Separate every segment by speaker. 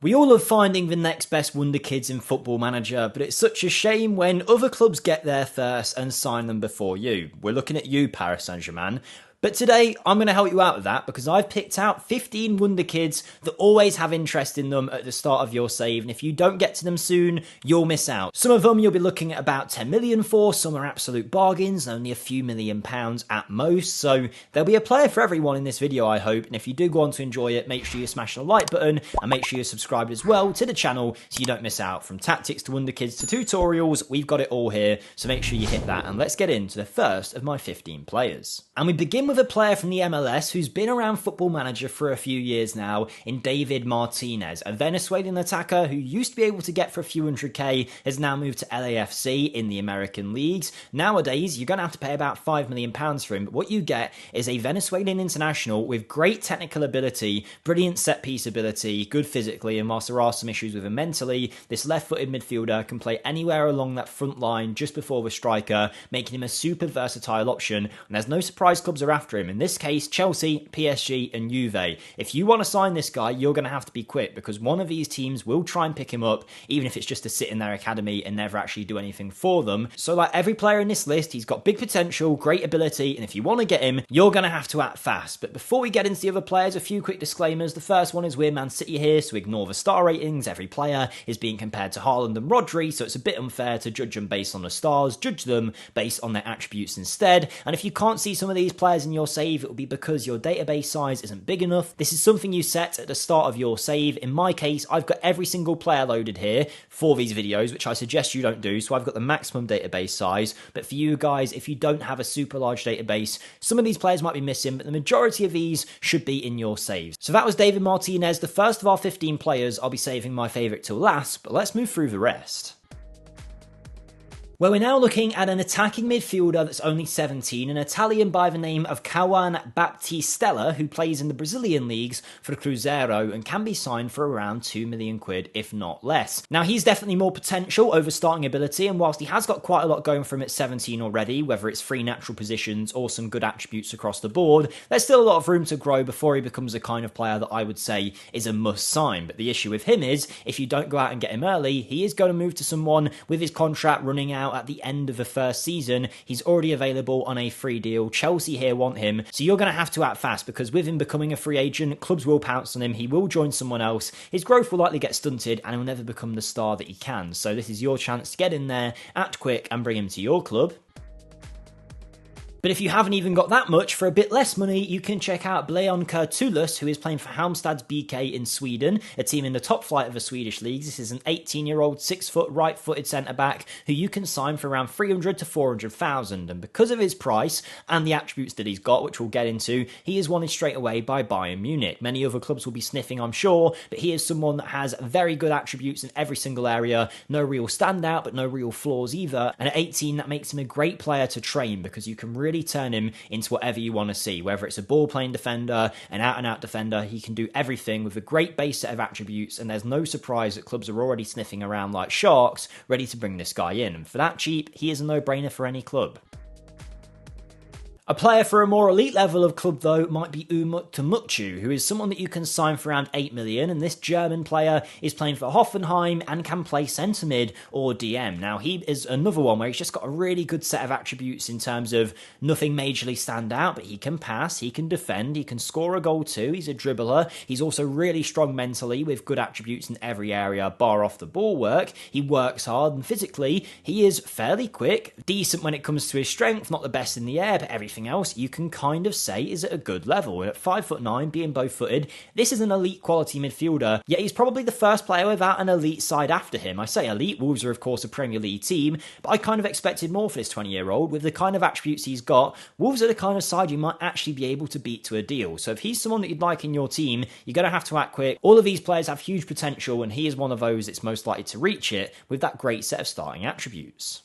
Speaker 1: We all love finding the next best Wonderkids in Football Manager, but it's such a shame when other clubs get there first and sign them before you. We're looking at you, Paris Saint-Germain. But today, I'm going to help you out with that because I've picked out 15 Wonderkids that always have interest in them at the start of your save, and if you don't get to them soon, you'll miss out. Some of them you'll be looking at about 10 million for, some are absolute bargains, only a few £1,000,000 at most, so there'll be a player for everyone in this video, I hope, and if you do go on to enjoy it, make sure you smash the like button, and make sure you're subscribed as well to the channel so you don't miss out. From tactics to Wonderkids to tutorials, we've got it all here, so make sure you hit that, and let's get into the first of my 15 players. And we begin with a player from the MLS who's been around Football Manager for a few years now in David Martinez, a Venezuelan attacker who used to be able to get for a few $100K, has now moved to LAFC in the American leagues. Nowadays, you're going to have to pay about £5 million for him, but what you get is a Venezuelan international with great technical ability, brilliant set-piece ability, good physically, and whilst there are some issues with him mentally, this left-footed midfielder can play anywhere along that front line just before the striker, making him a super versatile option, and there's no surprise clubs are after him. In this case, Chelsea, PSG, and Juve. If you want to sign this guy, you're going to have to be quick because one of these teams will try and pick him up, even if it's just to sit in their academy and never actually do anything for them. So like every player in this list, he's got big potential, great ability, and if you want to get him, you're going to have to act fast. But before we get into the other players, a few quick disclaimers. The first one is we're Man City here, so ignore the star ratings. Every player is being compared to Haaland and Rodri, so it's a bit unfair to judge them based on the stars. Judge them based on their attributes instead. And if you can't see some of these players in your save, it will be because your database size isn't big enough. This is something you set at the start of your save. In my case, I've got every single player loaded here for these videos, which I suggest you don't do, so I've got the maximum database size. But for you guys, if you don't have a super large database, some of these players might be missing, but the majority of these should be in your saves. So that was David Martinez, the first of our 15 players. I'll be saving my favourite till last, but let's move through the rest. Well, we're now looking at an attacking midfielder that's only 17, an Italian by the name of Cauã Baptistella, who plays in the Brazilian leagues for Cruzeiro and can be signed for around £2 million, if not less. Now, he's definitely more potential over starting ability, and whilst he has got quite a lot going for him at 17 already, whether it's 3 natural positions or some good attributes across the board, there's still a lot of room to grow before he becomes the kind of player that I would say is a must sign. But the issue with him is, if you don't go out and get him early, he is going to move to someone with his contract running out at the end of the first season. He's already available on a free deal. Chelsea here want him, so you're going to have to act fast because with him becoming a free agent, clubs will pounce on him, he will join someone else, his growth will likely get stunted, and he'll never become the star that he can. So this is your chance to get in there, act quick, and bring him to your club. But if you haven't even got that much, for a bit less money, you can check out Bleon Kurtulus, who is playing for Halmstad's BK in Sweden, a team in the top flight of the Swedish leagues. This is an 18-year-old, 6-foot, right-footed centre-back who you can sign for around 300 to 400,000. And because of his price and the attributes that he's got, which we'll get into, he is wanted straight away by Bayern Munich. Many other clubs will be sniffing, I'm sure, but he is someone that has very good attributes in every single area. No real standout, but no real flaws either. And at 18, that makes him a great player to train because you can really turn him into whatever you want to see, whether it's a ball-playing defender, an out-and-out defender. He can do everything with a great base set of attributes, and there's no surprise that clubs are already sniffing around like sharks, ready to bring this guy in. And for that cheap, he is a no-brainer for any club. A player for a more elite level of club, though, might be Umut Tomukcu, who is someone that you can sign for around 8 million, and this German player is playing for Hoffenheim and can play centre mid or DM. Now, he is another one where he's just got a really good set of attributes in terms of nothing majorly stand out, but he can pass, he can defend, he can score a goal too, he's a dribbler, he's also really strong mentally with good attributes in every area, bar off the ball work, he works hard, and physically, he is fairly quick, decent when it comes to his strength, not the best in the air, but everything else you can kind of say is at a good level. At 5'9", being bow-footed, this is an elite quality midfielder, yet he's probably the first player without an elite side after him. I say elite, Wolves are of course a Premier League team, but I kind of expected more for this 20-year-old. With the kind of attributes he's got, Wolves are the kind of side you might actually be able to beat to a deal. So if he's someone that you'd like in your team, you're going to have to act quick. All of these players have huge potential, and he is one of those that's most likely to reach it with that great set of starting attributes.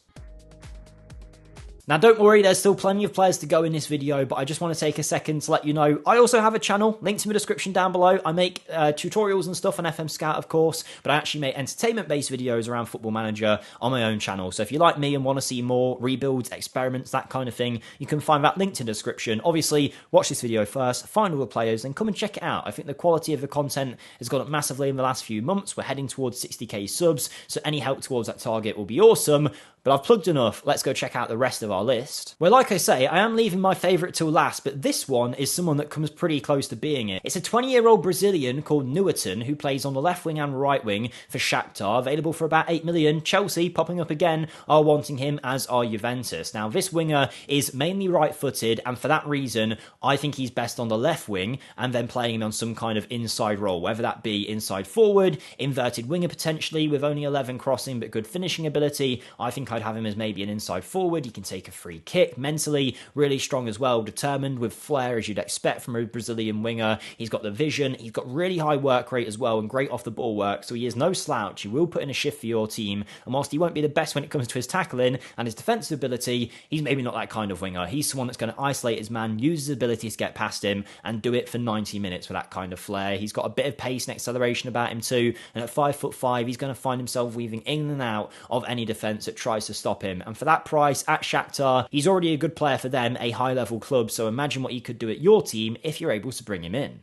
Speaker 1: Now don't worry, there's still plenty of players to go in this video, but I just want to take a second to let you know I also have a channel, linked in the description down below. I make tutorials and stuff on FMSCOUT, of course, but I actually make entertainment-based videos around Football Manager on my own channel. So if you like me and want to see more rebuilds, experiments, that kind of thing, you can find that linked in the description. Obviously, watch this video first, find all the players, then come and check it out. I think the quality of the content has gone up massively in the last few months. We're heading towards 60k subs, so any help towards that target will be awesome. But I've plugged enough, let's go check out the rest of our list. Well, like I say, I am leaving my favourite till last, but this one is someone that comes pretty close to being it. It's a 20-year-old Brazilian called Norwegian who plays on the left wing and right wing for Shakhtar, available for about 8 million. Chelsea, popping up again, are wanting him, as are Juventus. Now, this winger is mainly right-footed, and for that reason, I think he's best on the left wing, and then playing him on some kind of inside role, whether that be inside forward, inverted winger potentially, with only 11 crossing but good finishing ability. I think I'd have him as maybe an inside forward. He can take a free kick, mentally really strong as well, determined with flair as you'd expect from a Brazilian winger. He's got the vision, he's got really high work rate as well and great off the ball work, so he is no slouch. He will put in a shift for your team, and whilst he won't be the best when it comes to his tackling and his defensive ability, he's maybe not that kind of winger. He's someone that's going to isolate his man, use his ability to get past him and do it for 90 minutes with that kind of flair. He's got a bit of pace and acceleration about him too, and at 5'5", he's going to find himself weaving in and out of any defence that tries to stop him. And for that price at Shakhtar, he's already a good player for them, a high-level club, so imagine what he could do at your team if you're able to bring him in.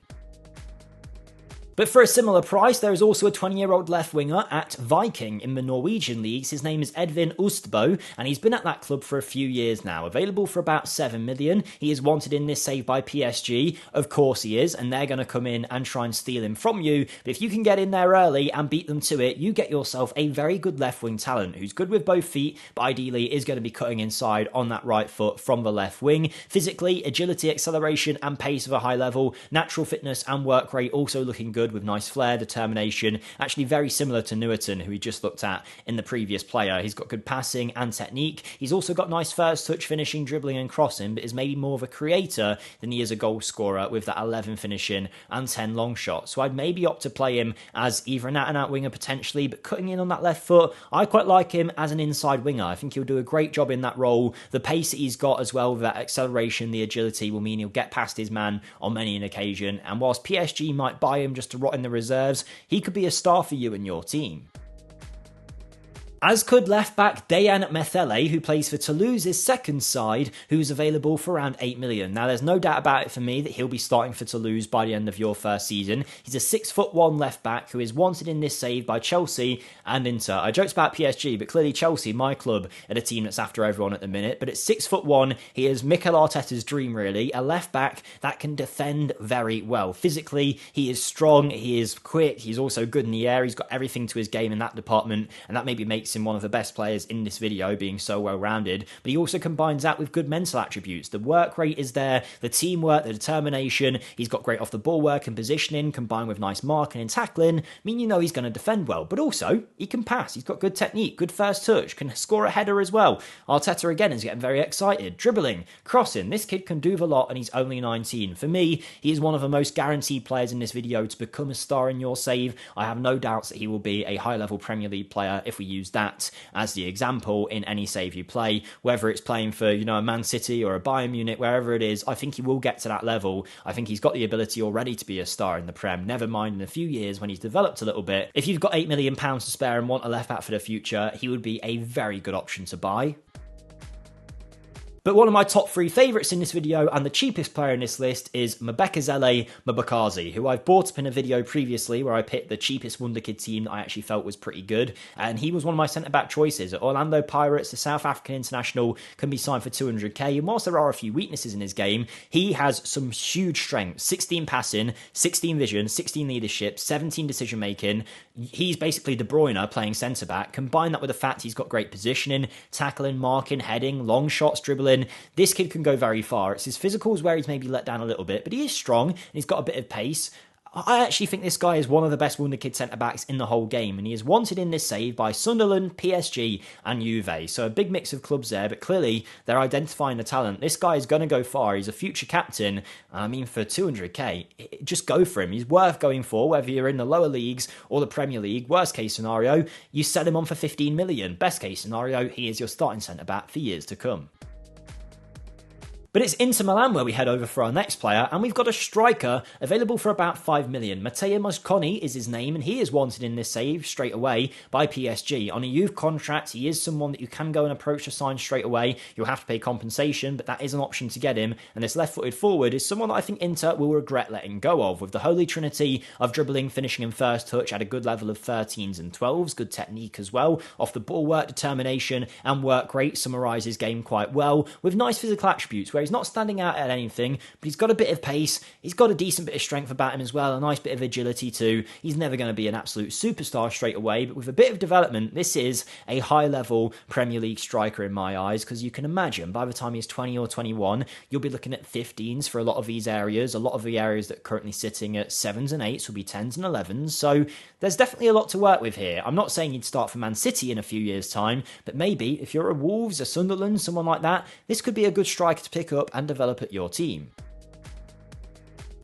Speaker 1: But for a similar price, there is also a 20-year-old left winger at Viking in the Norwegian leagues. His name is Edvin Ustbo, and he's been at that club for a few years now. Available for about 7 million. He is wanted in this save by PSG. Of course he is, and they're going to come in and try and steal him from you. But if you can get in there early and beat them to it, you get yourself a very good left wing talent who's good with both feet, but ideally is going to be cutting inside on that right foot from the left wing. Physically, agility, acceleration, and pace of a high level. Natural fitness and work rate also looking good with nice flair, determination, actually very similar to Newton, who we just looked at in the previous player. He's got good passing and technique. He's also got nice first touch finishing, dribbling and crossing, but is maybe more of a creator than he is a goal scorer with that 11 finishing and 10 long shots. So I'd maybe opt to play him as either an out-and-out winger potentially, but cutting in on that left foot. I quite like him as an inside winger. I think he'll do a great job in that role. The pace that he's got as well, with that acceleration, the agility, will mean he'll get past his man on many an occasion. And whilst PSG might buy him just to rot in the reserves, he could be a star for you and your team. As could left-back Dejan Methele, who plays for Toulouse's second side, who's available for around 8 million. Now, there's no doubt about it for me that he'll be starting for Toulouse by the end of your first season. He's a 6'1" left-back who is wanted in this save by Chelsea and Inter. I joked about PSG, but clearly Chelsea, my club, are the team that's after everyone at the minute. But at 6'1", he is Mikel Arteta's dream, really. A left-back that can defend very well. Physically, he is strong, he is quick, he's also good in the air. He's got everything to his game in that department, and that maybe makes him one of the best players in this video, being so well-rounded. But he also combines that with good mental attributes. The work rate is there, the teamwork, the determination. He's got great off-the-ball work and positioning, combined with nice marking and tackling. I mean, you know he's going to defend well, but also he can pass. He's got good technique, good first touch, can score a header as well. Arteta again is getting very excited. Dribbling, crossing. This kid can do the lot, and he's only 19. For me, he is one of the most guaranteed players in this video to become a star in your save. I have no doubts that he will be a high-level Premier League player if we use that as the example in any save you play, whether it's playing for, you know, a Man City or a Bayern Munich, wherever it is. I think he will get to that level. I think he's got the ability already to be a star in the Prem, never mind in a few years when he's developed a little bit. If you've got £8 million to spare and want a left back for the future, he would be a very good option to buy. But one of my top 3 favourites in this video, and the cheapest player in this list, is Mbekazele Mbakazi, who I've brought up in a video previously where I picked the cheapest Wonderkid team that I actually felt was pretty good, and he was one of my centre-back choices. At Orlando Pirates, the South African international can be signed for 200k, and whilst there are a few weaknesses in his game, he has some huge strengths. 16 passing, 16 vision, 16 leadership, 17 decision-making. He's basically De Bruyne playing centre-back. Combine that with the fact he's got great positioning, tackling, marking, heading, long shots, dribbling. This kid can go very far. It's his physicals where he's maybe let down a little bit, but he is strong and he's got a bit of pace. I actually think this guy is one of the best Wonderkid centre-backs in the whole game, and he is wanted in this save by Sunderland, PSG and Juve. So a big mix of clubs there, but clearly they're identifying the talent. This guy is going to go far. He's a future captain. I mean, for 200k, just go for him. He's worth going for, whether you're in the lower leagues or the Premier League. Worst case scenario, you sell him on for 15 million. Best case scenario, he is your starting centre-back for years to come. But it's Inter Milan where we head over for our next player, and we've got a striker available for about 5 million. Matteo Mosconi is his name, and he is wanted in this save straight away by PSG. On a youth contract, he is someone that you can go and approach to sign straight away. You'll have to pay compensation, but that is an option to get him. And this left-footed forward is someone that I think Inter will regret letting go of, with the holy trinity of dribbling, finishing and first touch at a good level of 13s and 12s, good technique as well, off the ball work, determination and work rate summarise his game quite well, with nice physical attributes where he's not standing out at anything, but he's got a bit of pace, he's got a decent bit of strength about him as well, a nice bit of agility too. He's never going to be an absolute superstar straight away, but with a bit of development, this is a high-level Premier League striker in my eyes, because you can imagine by the time he's 20 or 21, you'll be looking at 15s for a lot of these areas. A lot of the areas that are currently sitting at 7s and 8s will be 10s and 11s, so there's definitely a lot to work with here. I'm not saying you'd start for Man City in a few years' time, but maybe if you're a Wolves, a Sunderland, someone like that, this could be a good striker to pick up and develop at your team.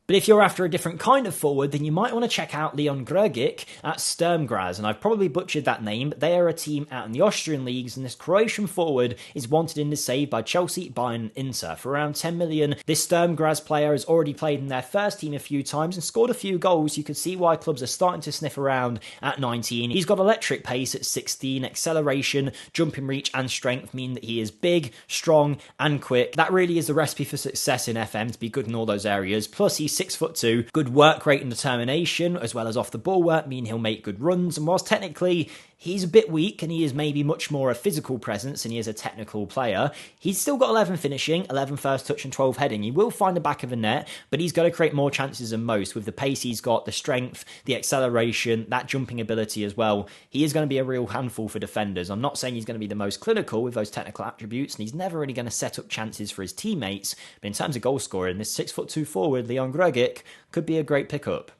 Speaker 1: But if you're after a different kind of forward, then you might want to check out Leon Grgic at Sturm Graz, and I've probably butchered that name, but they are a team out in the Austrian leagues, and this Croatian forward is wanted in the save by Chelsea, Bayern and Inter for around 10 million. This Sturm Graz player has already played in their first team a few times and scored a few goals. You could see why clubs are starting to sniff around at 19. He's got electric pace at 16, acceleration, jumping reach and strength mean that he is big, strong and quick. That really is the recipe for success in FM, to be good in all those areas. Plus he's 6'2", good work rate and determination, as well as off the ball work, mean he'll make good runs. And whilst technically he's a bit weak and he is maybe much more a physical presence than he is a technical player, he's still got 11 finishing, 11 first touch and 12 heading. He will find the back of the net, but he's got to create more chances than most with the pace he's got, the strength, the acceleration, that jumping ability as well. He is going to be a real handful for defenders. I'm not saying he's going to be the most clinical with those technical attributes, and he's never really going to set up chances for his teammates, but in terms of goal scoring, this 6'2" forward, Leon Grgic, could be a great pickup.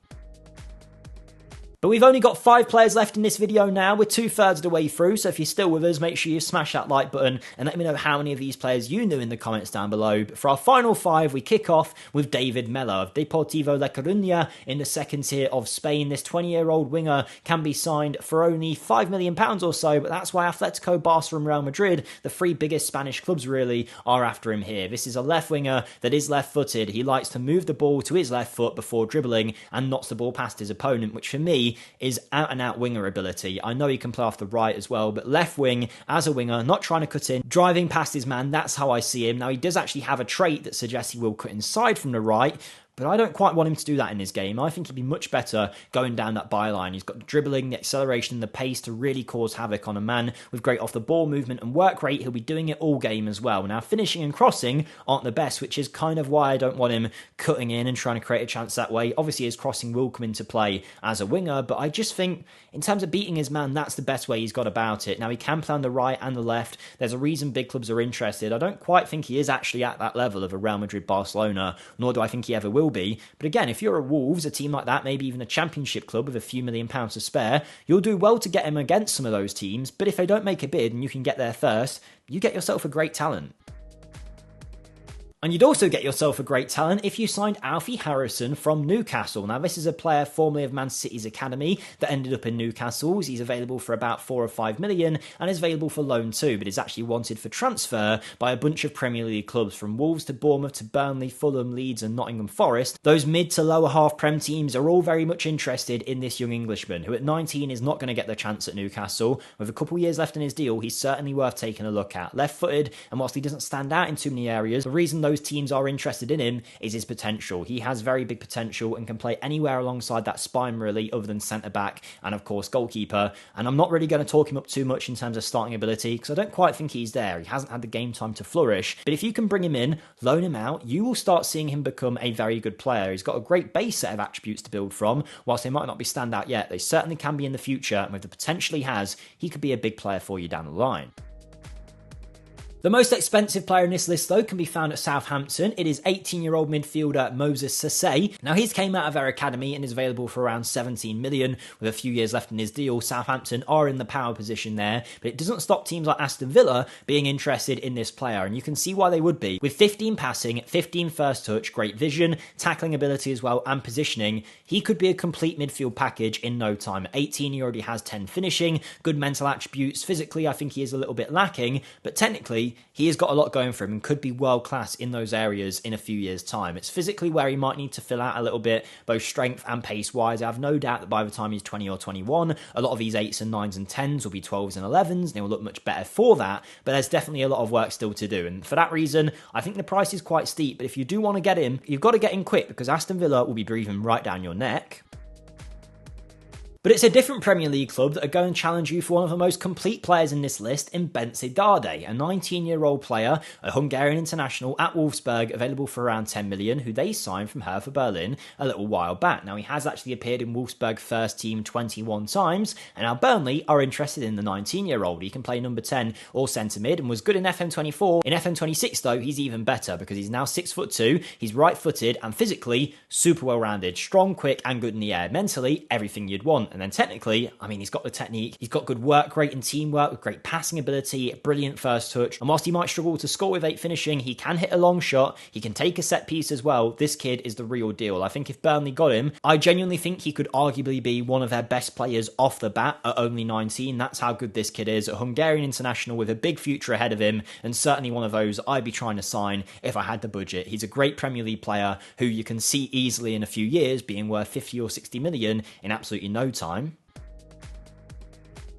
Speaker 1: But we've only got 5 players left in this video now. We're 2/3 of the way through, so if you're still with us, make sure you smash that like button and let me know how many of these players you knew in the comments down below. But for our final 5, we kick off with David Mella of Deportivo La Coruña in the second tier of Spain. This 20-year-old winger can be signed for only £5 million or so, but that's why Atletico, Barca and Real Madrid, the 3 biggest Spanish clubs really, are after him here. This is a left winger that is left-footed. He likes to move the ball to his left foot before dribbling and knocks the ball past his opponent, which for me is out-and-out winger ability. I know he can play off the right as well, but left wing as a winger, not trying to cut in, driving past his man, that's how I see him. Now, he does actually have a trait that suggests he will cut inside from the right, but I don't quite want him to do that in this game. I think he'd be much better going down that byline. He's got the dribbling, the acceleration, the pace to really cause havoc on a man with great off-the-ball movement and work rate. He'll be doing it all game as well. Now, finishing and crossing aren't the best, which is kind of why I don't want him cutting in and trying to create a chance that way. Obviously, his crossing will come into play as a winger, but I just think in terms of beating his man, that's the best way he's got about it. Now, he can play on the right and the left. There's a reason big clubs are interested. I don't quite think he is actually at that level of a Real Madrid, Barcelona, nor do I think he ever will be. But again, if you're a Wolves, a team like that, maybe even a championship club with a few £1 million to spare, you'll do well to get him against some of those teams. But if they don't make a bid and you can get there first, you get yourself a great talent. And you'd also get yourself a great talent if you signed Alfie Harrison from Newcastle. Now, this is a player formerly of Man City's academy that ended up in Newcastle's. He's available for about 4 or 5 million and is available for loan too, but is actually wanted for transfer by a bunch of Premier League clubs from Wolves to Bournemouth to Burnley, Fulham, Leeds and Nottingham Forest. Those mid to lower half Prem teams are all very much interested in this young Englishman, who at 19 is not going to get the chance at Newcastle. With a couple years left in his deal, he's certainly worth taking a look at. Left-footed, and whilst he doesn't stand out in too many areas, the reason those teams are interested in him is his potential. He has very big potential and can play anywhere alongside that spine really, other than centre-back and of course goalkeeper. And I'm not really going to talk him up too much in terms of starting ability because I don't quite think he's there. He hasn't had the game time to flourish. But if you can bring him in, loan him out, you will start seeing him become a very good player. He's got a great base set of attributes to build from. Whilst they might not be standout yet, they certainly can be in the future, and with the potential he has, he could be a big player for you down the line. The most expensive player in this list, though, can be found at Southampton. It is 18-year-old midfielder Moses Sissé. Now, he's came out of their academy and is available for around 17 million. With a few years left in his deal, Southampton are in the power position there, but it doesn't stop teams like Aston Villa being interested in this player, and you can see why they would be. With 15 passing, 15 first touch, great vision, tackling ability as well, and positioning, he could be a complete midfield package in no time. At 18, he already has 10 finishing, good mental attributes. Physically, I think he is a little bit lacking, but technically, technically, he has got a lot going for him and could be world class in those areas in a few years' time. It's physically where he might need to fill out a little bit, both strength and pace wise. I have no doubt that by the time he's 20 or 21, a lot of these 8s and 9s and 10s will be 12s and 11s, and they will look much better for that, but there's definitely a lot of work still to do. And for that reason, I think the price is quite steep, but if you do want to get him, you've got to get in quick because Aston Villa will be breathing right down your neck. But it's a different Premier League club that are going to challenge you for one of the most complete players in this list in Bence Dardé, a 19-year-old player, a Hungarian international at Wolfsburg, available for around 10 million, who they signed from Hertha Berlin a little while back. Now, he has actually appeared in Wolfsburg first team 21 times, and now Burnley are interested in the 19-year-old. He can play number 10 or centre mid and was good in FM24. In FM26, though, he's even better because he's now 6'2", he's right-footed and physically super well-rounded, strong, quick and good in the air. Mentally, everything you'd want. And then technically, I mean, he's got the technique, he's got good work rate and teamwork with great passing ability, brilliant first touch, and whilst he might struggle to score with 8 finishing, he can hit a long shot, he can take a set piece as well. This kid is the real deal. I think if Burnley got him, I genuinely think he could arguably be one of their best players off the bat at only 19. That's how good this kid is. A Hungarian international with a big future ahead of him, and certainly one of those I'd be trying to sign if I had the budget. He's a great Premier League player who you can see easily in a few years being worth 50 or 60 million in absolutely no time.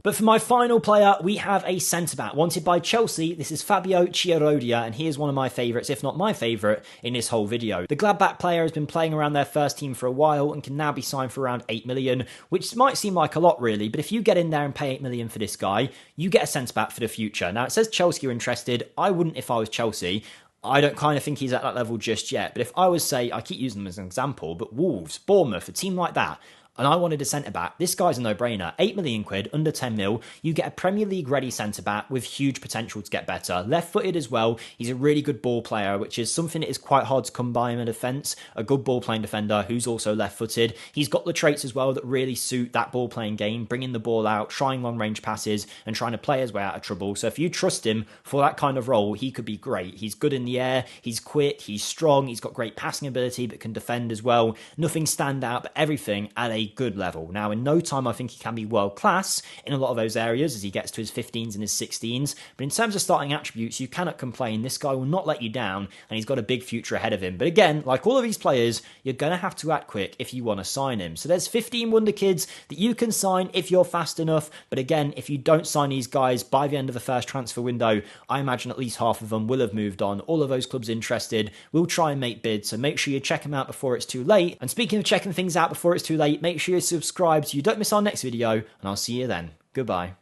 Speaker 1: But for my final player, we have a centre-back wanted by Chelsea. This is Fabio Chiarodia, and he is one of my favourites, if not my favourite, in this whole video. The Gladbach player has been playing around their first team for a while and can now be signed for around 8 million, which might seem like a lot really, but if you get in there and pay 8 million for this guy, you get a centre-back for the future. Now, it says Chelsea are interested. I wouldn't if I was Chelsea. I don't kind of think he's at that level just yet, but if I was, say, I keep using them as an example, but Wolves, Bournemouth, a team like that, and I wanted a centre-back, this guy's a no-brainer. 8 million quid, under 10 mil, you get a Premier League-ready centre-back with huge potential to get better. Left-footed as well, he's a really good ball player, which is something that is quite hard to come by in a defence. A good ball-playing defender who's also left-footed. He's got the traits as well that really suit that ball-playing game, bringing the ball out, trying long-range passes, and trying to play his way out of trouble. So if you trust him for that kind of role, he could be great. He's good in the air, he's quick, he's strong, he's got great passing ability, but can defend as well. Nothing stand out, but everything at a good level. Now, in no time, I think he can be world class in a lot of those areas as he gets to his 15s and his 16s. But in terms of starting attributes, you cannot complain. This guy will not let you down, and he's got a big future ahead of him. But again, like all of these players, you're going to have to act quick if you want to sign him. So there's 15 Wonderkids that you can sign if you're fast enough. But again, if you don't sign these guys by the end of the first transfer window, I imagine at least half of them will have moved on. All of those clubs interested will try and make bids. So make sure you check them out before it's too late. And speaking of checking things out before it's too late, make sure you subscribe so you don't miss our next video, and I'll see you then. Goodbye.